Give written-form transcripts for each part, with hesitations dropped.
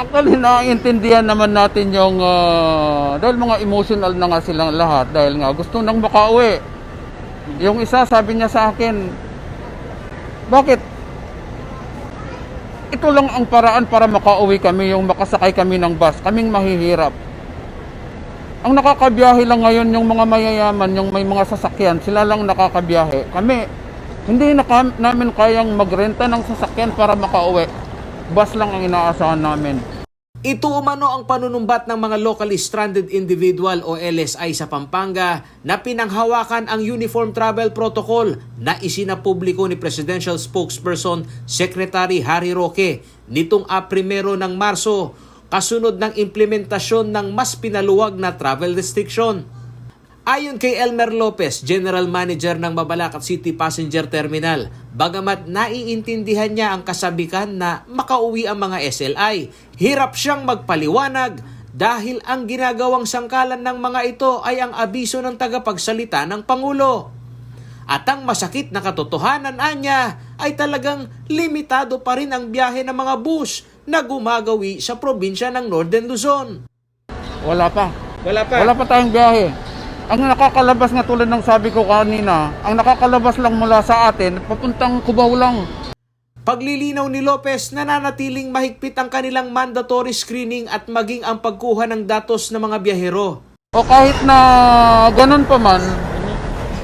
Actually, naiintindihan naman natin yung, dahil mga emotional na nga silang lahat, dahil nga gusto nang makauwi. Yung isa, sabi niya sa akin, bakit? Ito lang ang paraan para makauwi kami, yung makasakay kami ng bus, kaming mahihirap. Ang nakakabiyahe lang ngayon yung mga mayayaman, yung may mga sasakyan, sila lang nakakabiyahe. Kami, hindi namin kayang magrenta ng sasakyan para makauwi. Bus lang ang inaasahan namin. Ito umano ang panunumbat ng mga locally stranded individual o LSI sa Pampanga na pinanghawakan ang Uniform Travel Protocol na isinapubliko ni Presidential Spokesperson Secretary Harry Roque nitong 1 ng Marso kasunod ng implementasyon ng mas pinaluwag na travel restriction. Ayon kay Elmer Lopez, General Manager ng Mabalacat City Passenger Terminal, bagamat naiintindihan niya ang kasabikan na makauwi ang mga SLI, hirap siyang magpaliwanag dahil ang ginagawang sangkalan ng mga ito ay ang abiso ng tagapagsalita ng Pangulo. At ang masakit na katotohanan niya ay talagang limitado pa rin ang biyahe ng mga bus na gumagawi sa probinsya ng Northern Luzon. Wala pa tayong biyahe. Ang nakakalabas nga tulad ng sabi ko kanina, ang nakakalabas lang mula sa atin, papuntang Cubao lang. Paglilinaw ni Lopez, nananatiling mahigpit ang kanilang mandatory screening at maging ang pagkuha ng datos ng mga biyahero. O kahit na ganun pa man,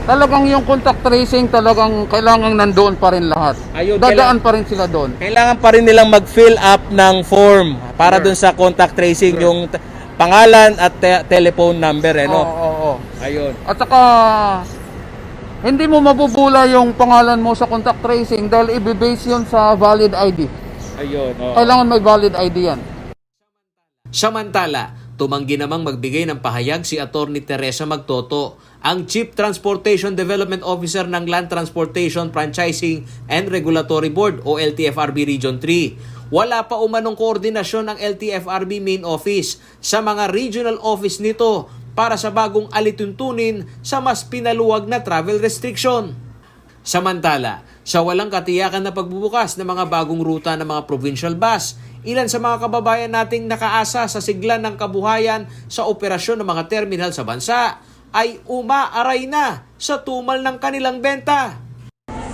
talagang yung contact tracing talagang kailangang nandoon pa rin lahat. Dadaan pa rin sila doon. Kailangan pa rin nilang mag-fill up ng form para dun sa contact tracing, yung pangalan at telephone number, no? Oo. Ayun. At saka, hindi mo mabubula yung pangalan mo sa contact tracing dahil i-base yun sa valid ID. Ayun. Kailangan may valid ID yan. Samantala, tumanggi namang magbigay ng pahayag si Atty. Teresa Magtoto, ang Chief Transportation Development Officer ng Land Transportation Franchising and Regulatory Board o LTFRB Region 3. Wala pa umanong koordinasyon ng LTFRB Main Office sa mga regional office nito para sa bagong alituntunin sa mas pinaluwag na travel restriction. Samantala, sa walang katiyakan na pagbubukas ng mga bagong ruta ng mga provincial bus, ilan sa mga kababayan nating nakaasa sa sigla ng kabuhayan sa operasyon ng mga terminal sa bansa ay umaaray na sa tumal ng kanilang benta.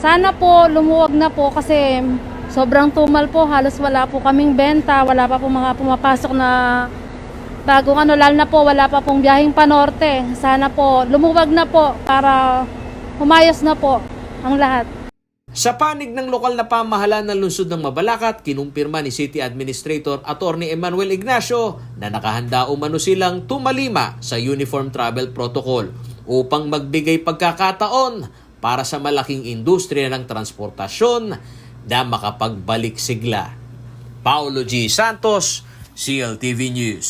Sana po lumuwag na po kasi sobrang tumal po, halos wala po kaming benta, wala pa po mga pumapasok na bagong lalo na po, wala pa pong biyaheng panorte. Sana po lumuwag na po para humayos na po ang lahat. Sa panig ng lokal na pamahalaan ng lungsod ng Mabalacat, kinumpirma ni City Administrator Atty. Emmanuel Ignacio na nakahanda umano silang tumalima sa Uniform Travel Protocol upang magbigay pagkakataon para sa malaking industriya ng transportasyon na makapagbalik sigla. Paulo G. Santos, CLTV News.